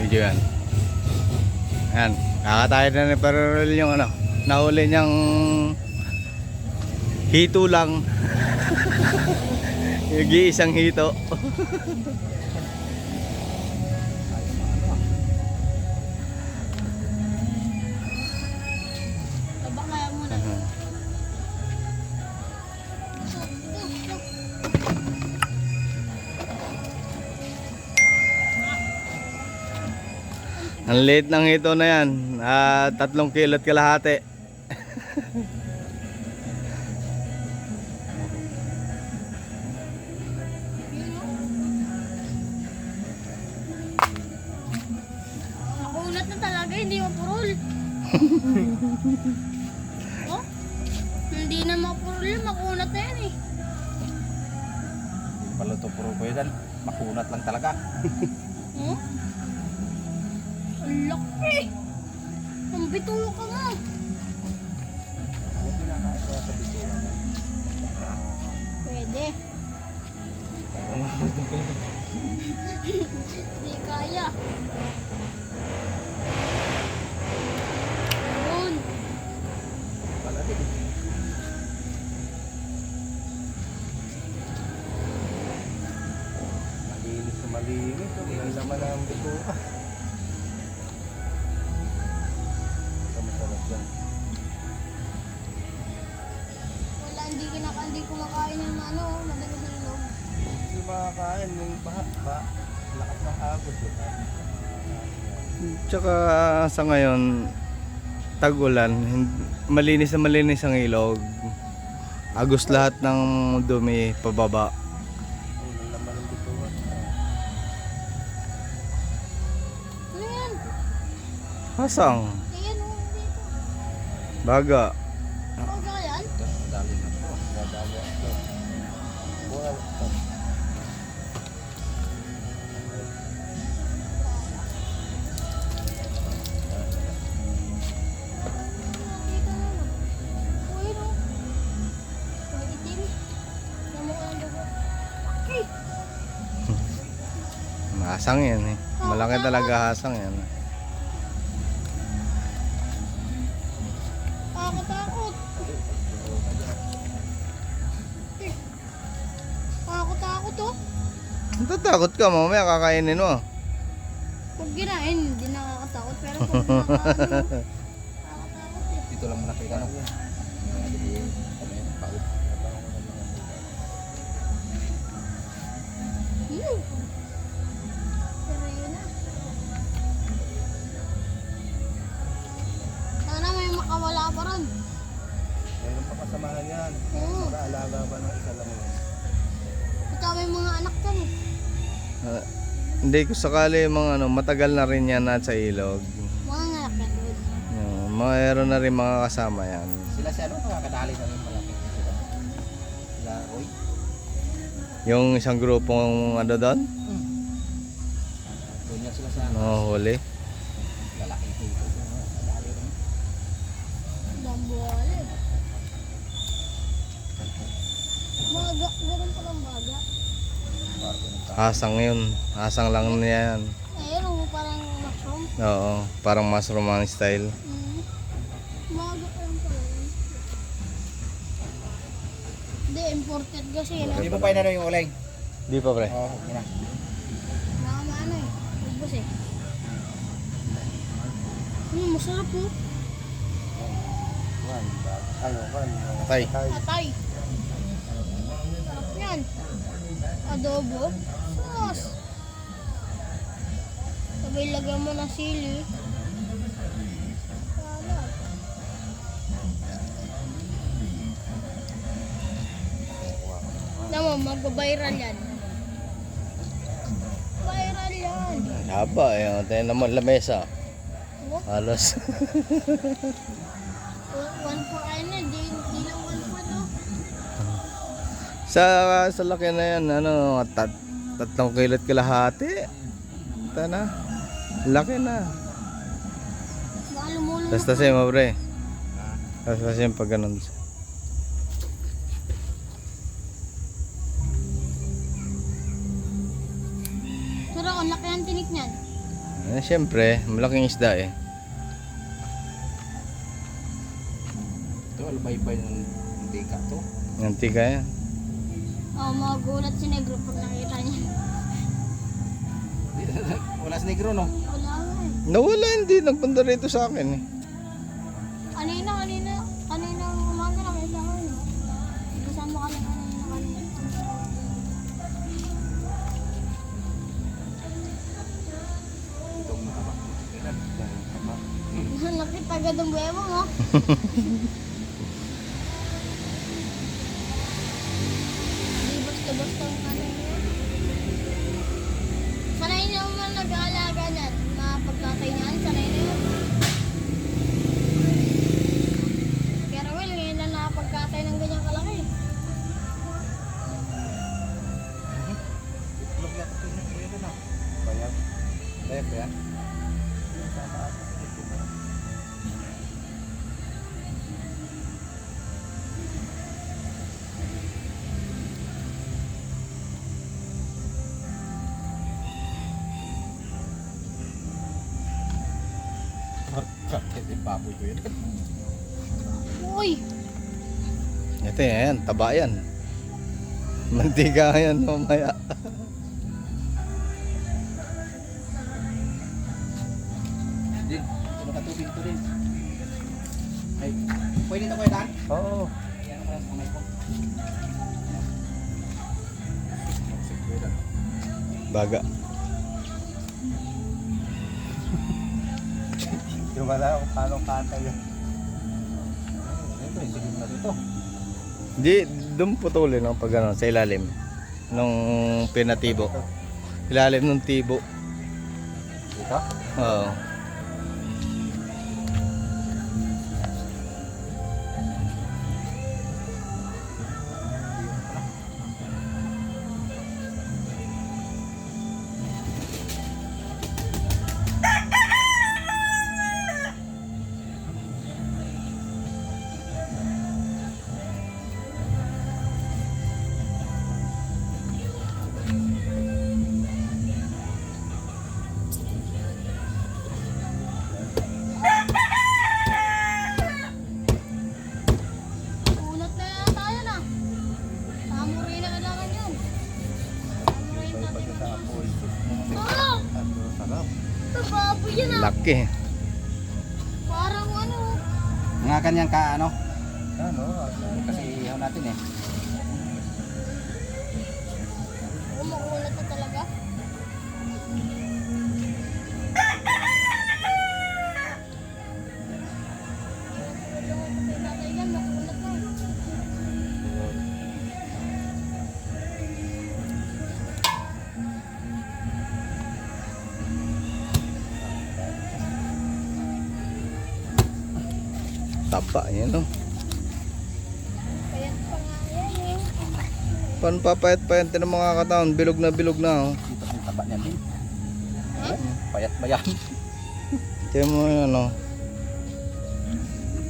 Medyo yan. Ayan. Kakatayo na ni Parol yung ano. Nahuli niyang hito lang. Yung isang hito. Taba kaya muna. Ang liit ng hito na yan. 3 kilot kalahati. Nakunat na talaga, hindi mapurol. Oh? Hindi na mapurol yun, makunat na yan eh. Paluto puro ko yan. Makunat lang talaga. Oh? Ang laki! Ang bitulo ka nga! Pwede. Hindi kaya. Yun. Malinis na malinis. May laman ang bito. Masarap yan. Wala, hindi kumakain ng ano, madagas na ilong. Hindi makakain yung bahat ba? Lakas ng agos. Tsaka sa ngayon, tag-ulan, malinis na malinis ang ilog. Agos lahat ng dumi pababa. Ang laman ng bito. Ano yan? Hasang, Ayan o, dito. baga. Baga yan? Dali na po. Dadali ako. Buwan. Dito na. Uy, no. May itim. Namukha ng dugo. Okay. Hasang yan eh. Malaki talaga hasang yan. Takot. Takot oh. Tatakot ka, mamaya kakainin mo. Pag ginain, hindi nakakatakot. Pero pag nakakaano, nakakatakot eh. Dito lang muna kayo ano. Paut. Pero yun na. Sana may makawala pa ron. Mayroon pa kasamahan yan. Oo. Mag-aalaga ba ng isa lang yun? Ito may mga anak kan eh. Hindi ko sakali mga ano, matagal na rin yan sa ilog. Mga anak kan doon. Mayroon na rin mga kasama yan. Sila si ano nakakadali na rin malaki. Sila Roy. Yung isang grupong ano doon, Doon yan sila sa huli. lalaki dito. Nakakadali rin. Dambuali. Baga, ganun palang baga. Hasang yun. Hasang lang niya yan. Ayun oh, parang mushroom. Oo, parang mushroom ang style. Baga pa lang pala yun. Hindi, imported kasi. Hindi mo pa inano yung uling? Di pa pre. Oo, okay na. Nakamaano eh. Ubus eh. Masarap po. Ano kan? Tay. Atay. Sarap yan. Adobo. Sauce. Sabay lagyan mo ng sili. Sarap. Naman, mag-viral yan. Viral yan. Haba, yung tayo naman lamesa. Oh, Halos. 1 for ano, di lang 1 for to. sa laki na yan, ano, 3 kilot kalahati. Ito na. Laki na. Baka lumulong. Tastasin mo pre. Tastasin pag ganun. Pero ang laki ng tinik niyan. Siyempre, malaking isda eh. Ito, albaybay ng tika to. Antika yan. Oh, magulat si Negro pag nakita niya. Wala si Negro, no? Wala nga eh. Nawala, hindi. Nagpunta rito sa akin eh. Kanina umaga lang isa ko. Kasama ka lang kanina. Itong mataba. Kailan? Itong mataba. Nakita agad ang buhay mo, no? Di basta-basta ang kanina. Sanay na naman nag-aalaga niyan. Mga pagkakay niyan, sanay na yun. Pero well, ngayon lang nakapagkatay ng ganyang kalaki. Tulog yan. Ito na. Bayab. Bayab ba yan? Bakit yung baboy ko yun? Uy! Ito yan, taba yan. Mantika yan mamaya. Din, tulog ka tubig ito din. Ay, pwede ito kuya Dan? Oo. Yan ako lang sa kamay ko. Baga. Yung wala kung paano kanta yun. Ito, isigil na dito. Di, doon putulin ang pag ano, sa ilalim. Nung pinatibo. Ilalim ng tibo. Dito? Oo. Ulat na yata yun ah. Samurai na kailangan yun. Samurai natin. Oh! Sarap. Ito baboy yan ah. Laki. Parang ano. Mga kanyan ka ano? Ano? Kasi ihaw natin eh. Umuulat na talaga. Tatay yan, makulat na. Taba yan, no? Kaya pa nga yan eh. Panpapayat pa yan. Tinan mga kataon. Bilog na, oh. Dito ang taba niyan din. Payat ba yan? Tiyan mo yan, oh.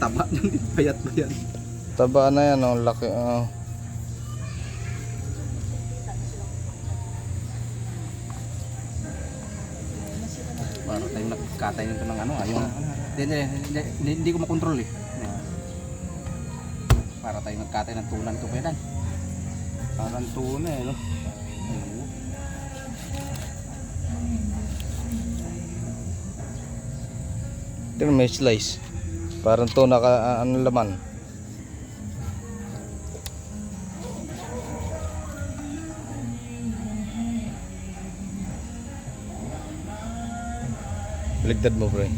Taba niyan din. Payat ba yan? Taba na yan, oh. Laki, oh. Para tayo nagkatay nito ng ano yung hindi ko makontrol eh. Para tayo nagkatay ng tunan to kuya Dan. Parang tuna eh no. Oo. Tiyan may slice. Parang to naka, ano laman. Baligtad mo, bro.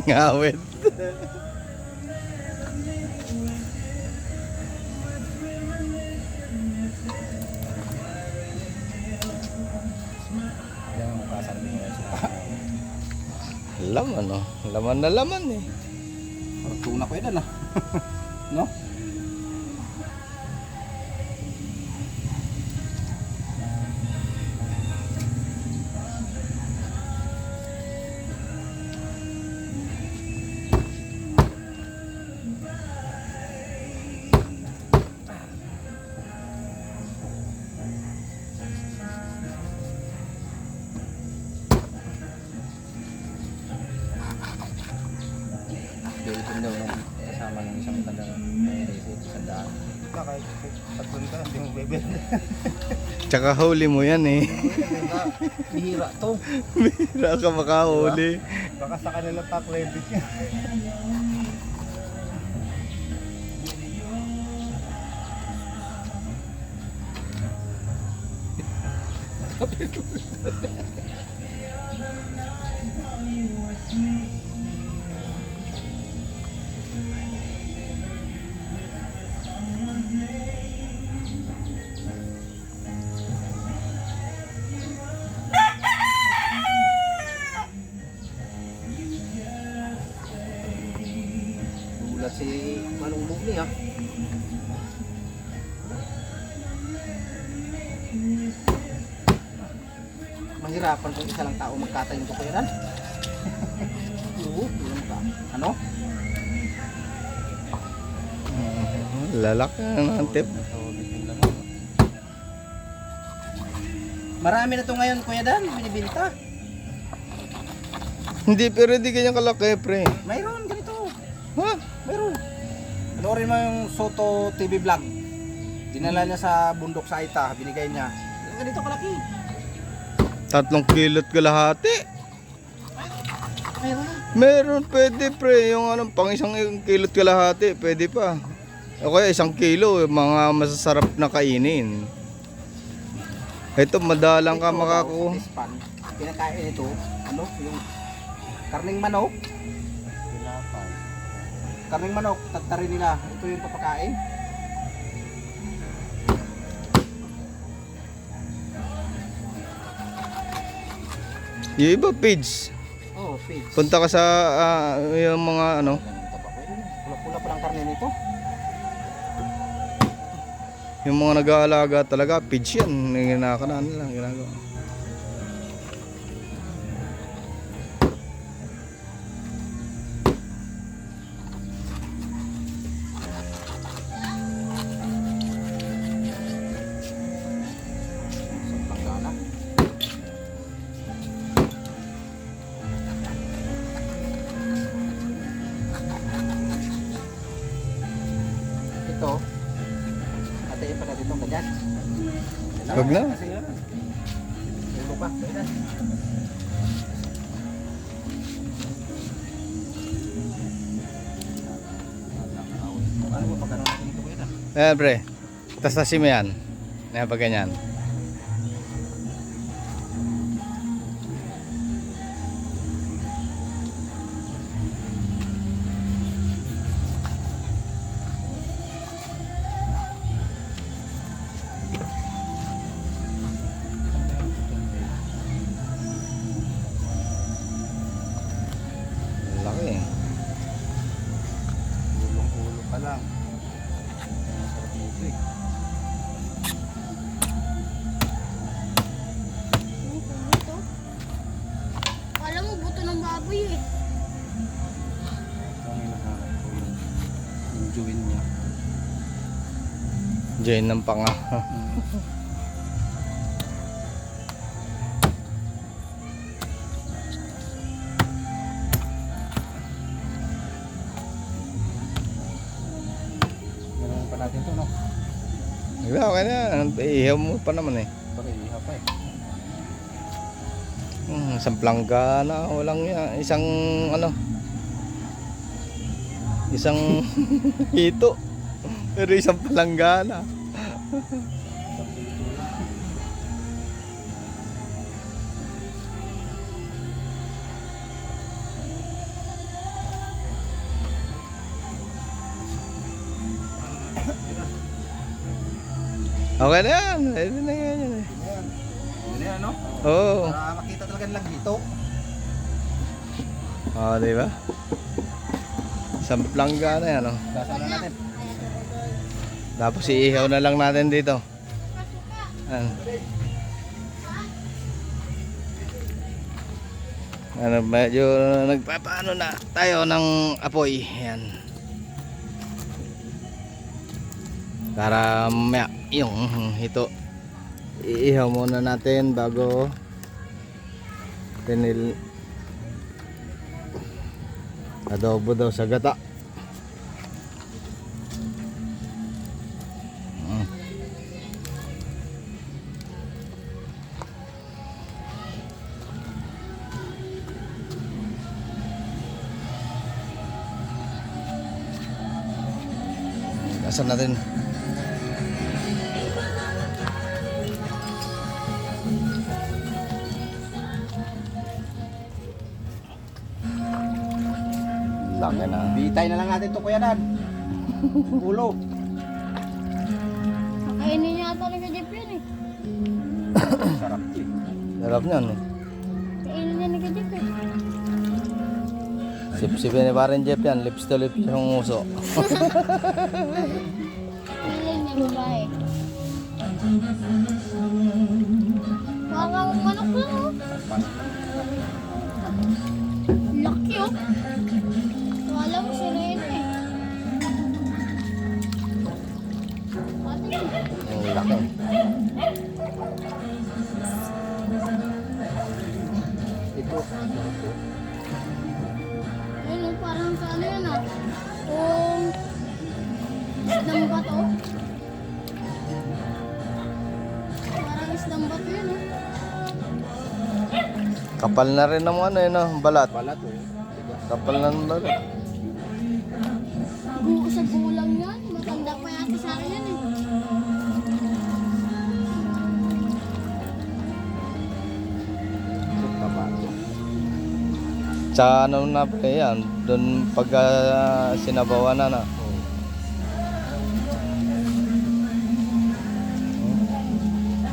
Ngawit. Yan ang mukha sa amin. Laman, oh. Laman na laman eh. Parang tuna ko yan, no? Bilipin daw nung kasama ng isang matandang isang daan. Kahit tatlong ka, hindi mo bebenta. Tsaka huli mo yan eh. Bihira to. Bira ka makahuli. Baka sa kanila pa credit yan. Gulat si Manong Bugni ha. Mahirapan kung isa lang tao magkatay ng tukuyaran. Oo, yun ba? Ano? Lalaki na ng tip. Marami na to ngayon, Kuya Dan, binibinta. Hindi, pero hindi ganyan kalaki, pre. Mayroon ganito. Ha? Mayroon. Panoorin mo yung Soto TV vlog. Dinala niya sa bundok sa Aita, binigay niya. Ganito kalaki. 3 kilot kalahati. Mayroon. Meron, pwede pre. Yung ano, pang 1 kilot kalahati, pwede pa. O kaya 1 kilo, mga masasarap na kainin. Ito, madalang ka Ito, makakuha. Span. Pinakain ito, ano, yung karning manok. Pinapay. Karning manok, tatarin nila. Ito yung papakain. Yung iba, pigs. Oh, pigs. Punta ka sa yung mga ano. Pula-pula pa lang karne nito. Yung mga nag-aalaga talaga, pigs yan. Ginakanan nila, ginagawa. Pagkala. Ito. Atayin pa natin itong ganyan. Wag na. Kasi yan. Ulo pa. Ganyan. Ano mo pagkano natin ito kuya? Ayan pre, tastasin mo yan. Ayan pag ganyan. Laki eh. Ulong-ulo pa lang. Sarap nito eh. Ito. Alam mo, buto ng baboy eh. Ito ang hinahanap ko yung join niya. Join ng panga. Ganun pa natin ito no? Diba, okay na. Ihaw mo pa naman eh. Bakit iha pa eh. Isang planggana, walang yan. Isang ano. Isang hito. Pero isang palanggana. Okay na yan. Pwede na yan. Yun na yan no? Oo. Para makita talaga nilang dito. Oh, di ba? Isang plangga na yan, oh. Gasan na natin. Tapos iihaw na lang natin dito. Ano? Medyo nagpapaano na tayo ng apoy. Yan. Para mamaya yung ito iihaw muna natin bago tinil adobo daw sa gata. Asan natin? Laki na. Bitay na lang natin to Kuya Dan. Ulo. Kakainin niya ata ng Jeep yan eh. Sarap eh. Sarap niyan. Kainin niya ng Jeep eh. Sip-sipin ni parang Jeff yan. Lips to lips yung uso. Kainin niya babae. Parang manok lang oh. Laki oh. Wala mo sirena eh. Pati yun. Ang laki. Ito. Ayun, parang sa ano yan ah. Kung isdang bato. Parang isdang bato yun ah. Kapal na rin ng ano yun, balat. Balat oh. Kapal na ng balat. Sa gulang yan. Matanda pa yata sa akin yan eh. Tabato. Sa ano na pa yan, doon pag sinabawan na.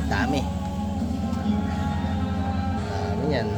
Dami. Dami yan.